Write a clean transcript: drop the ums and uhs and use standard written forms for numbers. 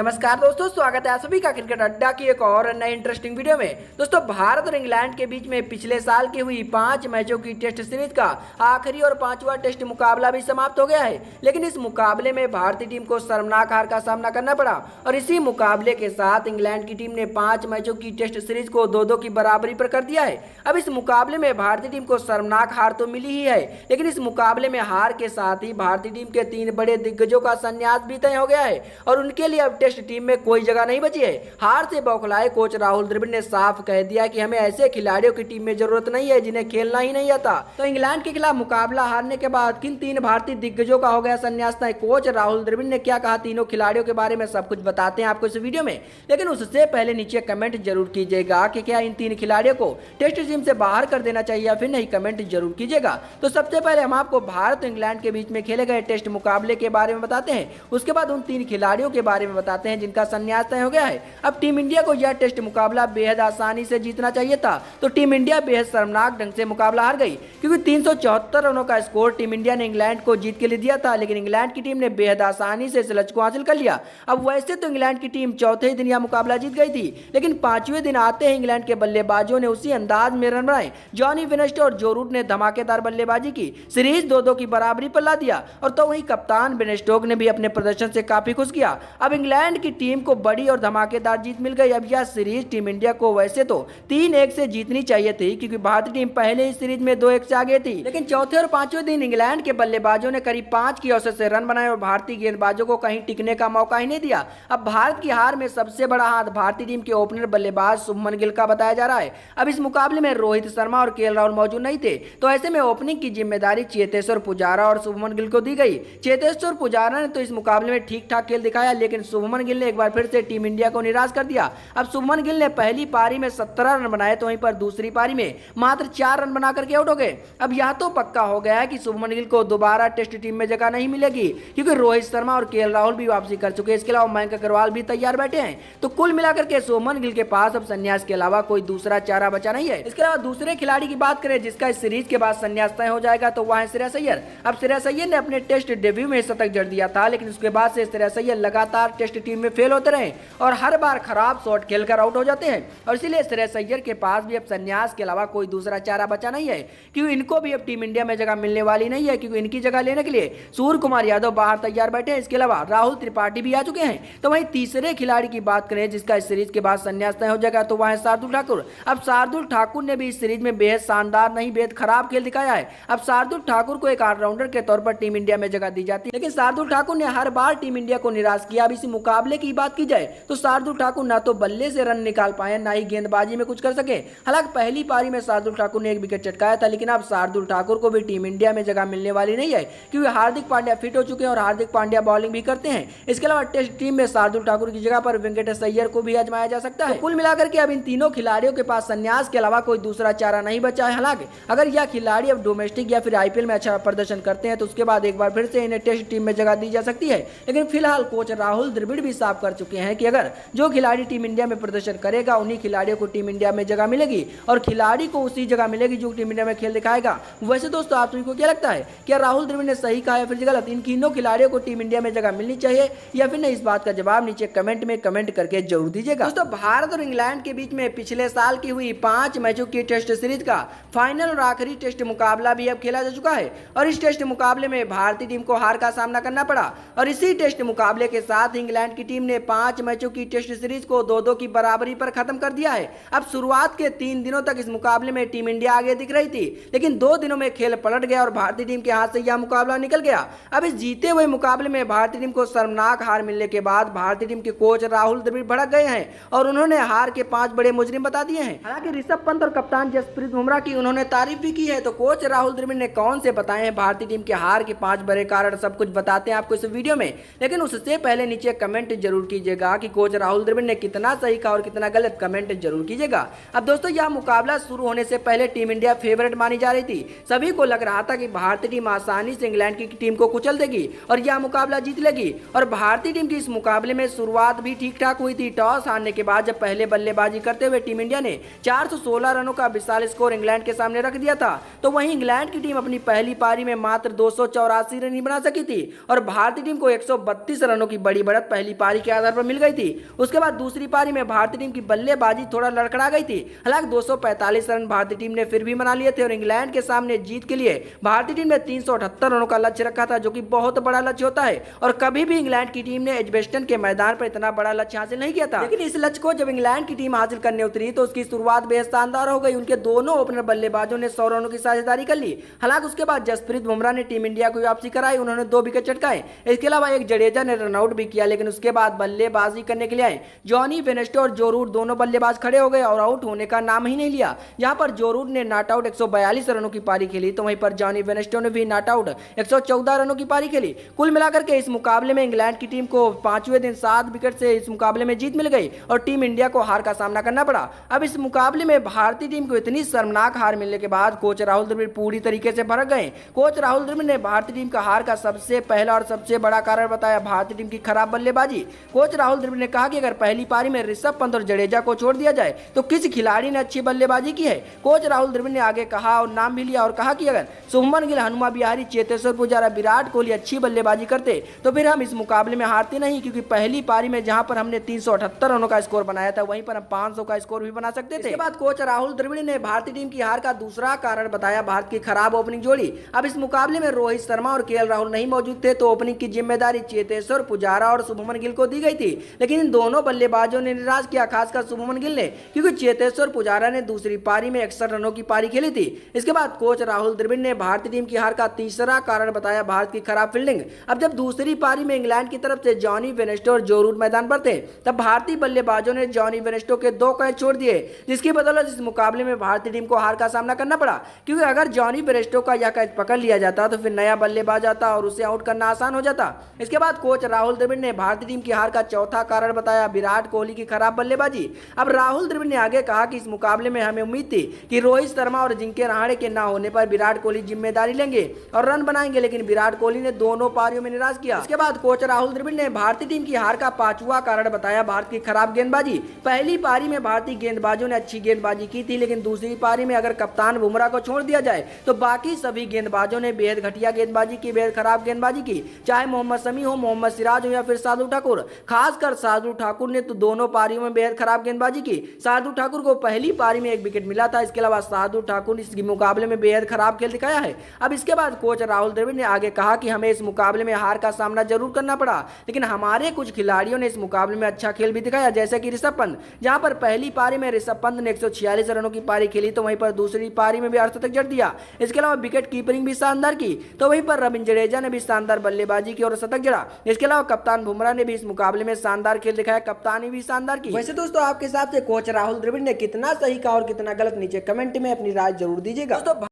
नमस्कार दोस्तों, स्वागत है आप सभी का क्रिकेट अड्डा की एक और नई इंटरेस्टिंग वीडियो में। दोस्तों, भारत और इंग्लैंड के बीच में पिछले साल की हुई 5 मैचों की टेस्ट सीरीज का आखिरी और 5वां टेस्ट मुकाबला भी समाप्त हो गया है। लेकिन इस मुकाबले में भारतीय टीम को शर्मनाक हार का सामना करना पड़ा और इसी मुकाबले के साथ इंग्लैंड की टीम ने 5 मैचों की टेस्ट सीरीज को 2-2 की बराबरी पर कर दिया है। अब इस मुकाबले में भारतीय टीम को शर्मनाक हार तो मिली ही है, लेकिन इस मुकाबले में हार के साथ ही भारतीय टीम के 3 बड़े दिग्गजों का संन्यास भी तय हो गया है और उनके लिए अब टेस्ट टीम में कोई जगह नहीं बची है। हार से बौखलाए कोच राहुल द्रविड़ ने साफ कह दिया कि हमें ऐसे खिलाड़ियों की टीम में जरूरत नहीं है जिन्हें खेलना ही नहीं आता। तो इंग्लैंड के खिलाफ मुकाबला हारने के बाद किन 3 भारतीय दिग्गजों का हो गया संन्यास तय, कोच राहुल द्रविड़ ने क्या कहा, तीनों खिलाड़ियों के बारे में सब कुछ बताते हैं आपको इस वीडियो में। लेकिन उससे पहले नीचे कमेंट जरूर कीजिएगा कि क्या इन 3 खिलाड़ियों को टेस्ट टीम से बाहर कर देना चाहिए या फिर नहीं, कमेंट जरूर कीजिएगा। तो सबसे पहले हम आपको भारत और इंग्लैंड के बीच में खेले गए टेस्ट मुकाबले के बारे में बताते हैं, उसके बाद उन 3 खिलाड़ियों के बारे में बताते हैं जिनका संन्यास तय हो गया है। अब टीम इंडिया को यह टेस्ट मुकाबला बेहद आसानी से जीतना चाहिए था, तो टीम इंडिया बेहद शर्मनाक ढंग से मुकाबला हार गई, क्योंकि 374 रनों का स्कोर टीम इंडिया ने इंग्लैंड को जीत के लिए दिया था, लेकिन इंग्लैंड की टीम ने बेहद आसानी से इस लक्ष्य को हासिल कर लिया। अब वैसे तो इंग्लैंड की टीम चौथे ही दिन यह मुकाबला जीत गई थी, लेकिन 5वें दिन आते ही इंग्लैंड के बल्लेबाजों ने उसी अंदाज में रन बनाए। जॉनी विनेस्टो और जो रूट ने धमाकेदार बल्लेबाजी की, सीरीज 2-2 की बराबरी पर ला दिया। और तो वहीं कप्तान बेन स्टोक्स ने भी अपने प्रदर्शन से काफी खुश किया। अब इंग्लैंड की टीम को बड़ी और धमाकेदार जीत मिल गई। अब यह सीरीज टीम इंडिया को वैसे तो 3-1 से जीतनी चाहिए थी, क्योंकि भारतीय टीम पहले ही सीरीज में 2-1 से आगे थी, लेकिन चौथे और 5वें दिन इंग्लैंड के बल्लेबाजों ने करीब 5 की औसत से रन बनाए और भारतीय गेंदबाजों को कहीं टिकने का मौका ही नहीं दिया। अब भारत की हार में सबसे बड़ा हाथ भारतीय टीम के ओपनर बल्लेबाज शुभमन गिल का बताया जा रहा है। अब इस मुकाबले में रोहित शर्मा और केएल राहुल मौजूद नहीं थे, तो ऐसे में ओपनिंग की जिम्मेदारी चेतेश्वर पुजारा और शुभमन गिल को दी गई। चेतेश्वर पुजारा ने तो इस मुकाबले में ठीक ठाक खेल दिखाया, लेकिन शुभमन गिल ने एक बार फिर से टीम इंडिया को निराश कर दिया। अब शुभमन गिल ने पहली पारी में 17 रन बनाए, तो वहीं पर दूसरी पारी में मात्र 4 रन बना करके आउट हो गए। अब यह तो पक्का हो गया है कि शुभमन गिल को दोबारा टेस्ट टीम में जगह नहीं मिलेगी, क्योंकि रोहित शर्मा और केएल राहुल भी वापसी कर चुके हैं। इसके अलावा मयंक अग्रवाल भी तैयार बैठे हैं। तो कुल मिलाकर के शुभमन गिल के पास अब संन्यास के अलावा कोई दूसरा चारा बचा नहीं है। इसके अलावा दूसरे खिलाड़ी की बात करें जिसका इस सीरीज के बाद संन्यास तय हो जाएगा, तो वह है श्रेयस अय्यर। अब श्रेयस अय्यर ने अपने टेस्ट डेब्यू में शतक जड़ दिया था, लेकिन उसके बाद से श्रेयस अय्यर लगातार टेस्ट टीम में फेल होते रहे और हर बार खराब शॉट खेलकर आउट हो जाते हैं, और इसीलिए श्रेयस अय्यर के पास भी अब संन्यास के अलावा कोई दूसरा चारा बचा नहीं है, क्योंकि इनको भी अब टीम इंडिया में जगह मिलने वाली नहीं है, क्योंकि इनकी जगह लेने के लिए सूर्य कुमार यादव बाहर तैयार बैठे हैं। इसके अलावा राहुल त्रिपाठी भी आ चुके हैं। तो वहीं तीसरे खिलाड़ी की बात करें जिसका इस सीरीज के बाद संन्यास तय हो जाएगा, तो वह है शार्दुल ठाकुर। अब शार्दुल ठाकुर ने भी इस सीरीज में बेहद शानदार नहीं बेहद खराब खेल दिखाया है। अब शार्दुल ठाकुर को एक ऑलराउंडर के तौर पर टीम इंडिया में जगह दी जाती है, लेकिन शार्दुल ठाकुर ने हर बार टीम इंडिया को निराश किया। अब इसी मुकाबले की बात की जाए तो शार्दुल ठाकुर ना तो बल्ले से रन निकाल पाए, ना ही गेंदबाजी में कुछ कर सके। हालांकि पहली पारी में शार्दुल ठाकुर ने एक विकेट चटकाया था, लेकिन अब शार्दुल ठाकुर को भी टीम इंडिया में जगह मिलने वाली नहीं है, क्योंकि हार्दिक पांड्या फिट हो चुके हैं और हार्दिक पांड्या बॉलिंग भी करते हैं। इसके अलावा टेस्ट टीम में शार्दुल ठाकुर की जगह पर वेंकटेश अय्यर को भी आजमाया जा सकता है। कुल मिलाकर के अब इन तीनों खिलाड़ियों के पास संन्यास के अलावा कोई दूसरा चारा नहीं बचा है। हालांकि अगर यह खिलाड़ी अब डोमेस्टिक या फिर आईपीएल में अच्छा प्रदर्शन करते हैं, तो उसके बाद एक बार फिर से इन्हें टेस्ट टीम में जगह दी जा सकती है। लेकिन फिलहाल कोच राहुल द्रविड़ भी साफ कर चुके हैं कि अगर जो खिलाड़ी टीम इंडिया में प्रदर्शन करेगा उन्हीं खिलाड़ियों को टीम इंडिया में जगह मिलेगी और खिलाड़ी को उसी जगह मिलेगी जो टीम इंडिया में खेल दिखाएगा। वैसे दोस्तों, आप सभी को क्या लगता है, क्या राहुल द्रविड़ ने सही कहा या फिर गलत? इन तीनों खिलाड़ियों को टीम इंडिया में जगह मिलनी चाहिए या फिर नहीं, इस बात का जवाब नीचे कमेंट में कमेंट करके जरूर दीजिएगा। दोस्तों, भारत और इंग्लैंड के बीच में पिछले साल की हुई 5 मैचों की टेस्ट सीरीज का फाइनल और आखिरी टेस्ट मुकाबला भी अब खेला जा चुका है और इस टेस्ट मुकाबले में भारतीय टीम को हार का सामना करना पड़ा और इसी टेस्ट मुकाबले के साथ इंग्लैंड की टीम ने 5 मैचों की टेस्ट सीरीज को 2-2 की बराबरी पर खत्म कर दिया है। अब शुरुआत के 3 दिनों तक इस मुकाबले में टीम इंडिया आगे दिख रही थी, लेकिन 2 दिनों में खेल पलट गया और भारतीय टीम के हाथ से यह मुकाबला निकल गया। अब इस जीते हुए मुकाबले में भारतीय टीम को शर्मनाक हार मिलने के बाद भारतीय टीम के कोच राहुल द्रविड़ भड़क गए हैं और उन्होंने हार के 5 बड़े मुजरिम बता दिए हैं। हालांकि ऋषभ पंत और कप्तान जसप्रीत बुमराह की उन्होंने तारीफ भी की है। तो कोच राहुल द्रविड़ ने कौन से बताए हैं भारतीय टीम के हार के 5 बड़े कारण, सब कुछ बताते हैं आपको इस वीडियो में। लेकिन उससे पहले नीचे कमेंट जरूर कीजिएगा कि कोच राहुल द्रविड़ ने कितना सही कहा और कितना गलत, कमेंट जरूर कीजिएगा। अब दोस्तों, यह मुकाबला शुरू होने से पहले टीम इंडिया फेवरेट मानी जा रही थी। सभी को लग रहा था कि भारतीय टीम आसानी से इंग्लैंड की टीम को कुचल देगी और यह मुकाबला जीत लेगी और भारतीय टीम की इस मुकाबले में शुरुआत भी ठीक ठाक हुई थी। टॉस हारने के बाद जब पहले बल्लेबाजी करते हुए टीम इंडिया ने 416 रनों का विशाल स्कोर इंग्लैंड के सामने रख दिया था, तो वहीं इंग्लैंड की टीम अपनी पहली पारी में मात्र 284 रन ही बना सकी थी और भारतीय टीम को 132 रनों की बड़ी बढ़त पहली पहली पारी के आधार पर मिल गई थी। उसके बाद दूसरी पारी में भारतीय टीम की बल्लेबाजी थोड़ा लड़खड़ा गई थी। हालांकि 245 रन भारतीय टीम ने फिर भी बना लिए थे और इंग्लैंड के सामने जीत के लिए भारतीय टीम ने 378 रनों का लक्ष्य रखा था, जो कि बहुत बड़ा लक्ष्य होता है और कभी भी इंग्लैंड की टीम ने एजबेस्टन के मैदान पर इतना बड़ा लक्ष्य हासिल नहीं किया था। लेकिन इस लक्ष्य को जब इंग्लैंड की टीम हासिल करने उतरी तो उसकी शुरुआत बेहद शानदार हो गई। उनके दोनों ओपनर बल्लेबाजों ने 100 रनों की साझेदारी कर ली। हालांकि उसके बाद जसप्रीत बुमराह ने टीम इंडिया को वापसी कराई, उन्होंने 2 विकेट चटकाए। इसके अलावा एक जडेजा ने रनआउट भी किया, लेकिन उसके बाद बल्लेबाजी करने के लिए आए जॉनी वेनेस्टो और जो रूट दोनों बल्लेबाज खड़े हो गए और आउट होने का नाम ही नहीं लिया। जहां पर जो रूट ने नॉट आउट 142 रनों की पारी खेली तो वहीं पर जॉनी वेनेस्टो ने भी नॉट आउट 114 रनों की पारी खेली। कुल मिलाकर के इस मुकाबले में इंग्लैंड की टीम को 5वें दिन 7 विकेट से इस मुकाबले में जीत मिल गई और टीम इंडिया को हार का सामना करना पड़ा। अब इस मुकाबले में भारतीय टीम को इतनी शर्मनाक हार मिलने के बाद कोच राहुल द्रविड़ पूरी तरीके से भड़क गए। कोच राहुल द्रविड़ ने भारतीय टीम का हार का सबसे पहला और सबसे बड़ा कारण बताया भारतीय टीम की खराब बल्लेबाजी। कोच राहुल द्रविड़ ने कहा कि अगर पहली पारी में ऋषभ पंत और जडेजा को छोड़ दिया जाए तो किस खिलाड़ी ने अच्छी बल्लेबाजी की है। कोच राहुल द्रविड़ ने आगे कहा और नाम भी लिया और कहा कि अगर शुभमन गिल, हनुमा विहारी, चेतेश्वर पुजारा, विराट कोहली अच्छी बल्लेबाजी करते तो फिर हम इस मुकाबले में हारते नहीं, क्योंकि पहली पारी में जहां पर हमने 378 रनों का स्कोर बनाया था वहीं पर हम 500 का स्कोर भी बना सकते थे। इसके बाद कोच राहुल द्रविड़ ने भारतीय टीम की हार का दूसरा कारण बताया भारत की खराब ओपनिंग जोड़ी। अब इस मुकाबले में रोहित शर्मा और केएल राहुल नहीं मौजूद थे तो ओपनिंग की जिम्मेदारी चेतेश्वर पुजारा और शुभमन गिल को दी गई थी, लेकिन इन दोनों बल्लेबाजों ने निराश किया, खासकर शुभमन गिल ने, क्योंकि चेतेश्वर पुजारा ने दूसरी पारी में 61 रनों की पारी खेली थी। इसके बाद कोच राहुल द्रविड़ ने भारतीय टीम की हार का तीसरा कारण बताया भारत की खराब फील्डिंग। अब जब दूसरी पारी में इंग्लैंड की तरफ से जॉनी वेनेस्टो और जो रूट मैदान पर थे तब भारतीय बल्लेबाजों ने जॉनी वेनेस्टो के 2 कैच छोड़ दिए, जिसकी बदौलत इस मुकाबले में भारतीय टीम को हार का सामना करना पड़ा। क्योंकि अगर जॉनी वेनेस्टो का यह कैच पकड़ लिया जाता तो फिर नया बल्लेबाज आता और उसे आउट करना आसान हो जाता। इसके बाद कोच राहुल द्रविड़ ने भारतीय टीम की हार का चौथा कारण बताया विराट कोहली की खराब बल्लेबाजी। अब राहुल द्रविड़ ने आगे कहा कि इस मुकाबले में हमें उम्मीद थी कि रोहित शर्मा और अजिंक्य रहाणे के ना होने पर विराट कोहली जिम्मेदारी लेंगे और रन बनाएंगे, लेकिन विराट कोहली ने दोनों पारियों में निराश किया। इसके बाद कोच राहुल द्रविड़ ने भारतीय टीम की हार का पांचवा कारण बताया भारत की खराब गेंदबाजी। पहली पारी में भारतीय गेंदबाजों ने अच्छी गेंदबाजी की थी, लेकिन दूसरी पारी में अगर कप्तान बुमराह को छोड़ दिया जाए तो बाकी सभी गेंदबाजों ने बेहद घटिया गेंदबाजी की, बेहद खराब गेंदबाजी की, चाहे मोहम्मद शमी हो, मोहम्मद सिराज हो या फिर शार्दुल ठाकुर। खासकर शार्दुल ठाकुर ने तो दोनों पारियों में बेहद खराब गेंदबाजी की। शार्दुल ठाकुर को पहली पारी में 1 विकेट मिला था। इसके अलावा शार्दुल ठाकुर ने इस मुकाबले में बेहद खराब खेल दिखाया है। अब इसके बाद कोच राहुल द्रविड़ ने आगे कहा कि हमें इस मुकाबले में हार का सामना जरूर करना पड़ा, लेकिन हमारे कुछ खिलाड़ियों ने इस मुकाबले में अच्छा खेल भी दिखाया, जैसे कि ऋषभ पंत, जहां पर पहली पारी में ऋषभ पंत ने 146 रनों की पारी खेली तो वहीं पर दूसरी पारी में भी अर्धशतक जड़ दिया। इसके अलावा विकेट कीपिंग भी शानदार की तो वहीं पर रविंद्र जडेजा ने भी शानदार बल्लेबाजी की और शतक जड़ा। इसके अलावा कप्तान बुमराह ने भी इस मुकाबले में शानदार खेल दिखाया, कप्तानी भी शानदार की। वैसे दोस्तों आपके हिसाब से कोच राहुल द्रविड़ ने कितना सही कहा और कितना गलत, नीचे कमेंट में अपनी राय जरूर दीजिएगा। दोस्तों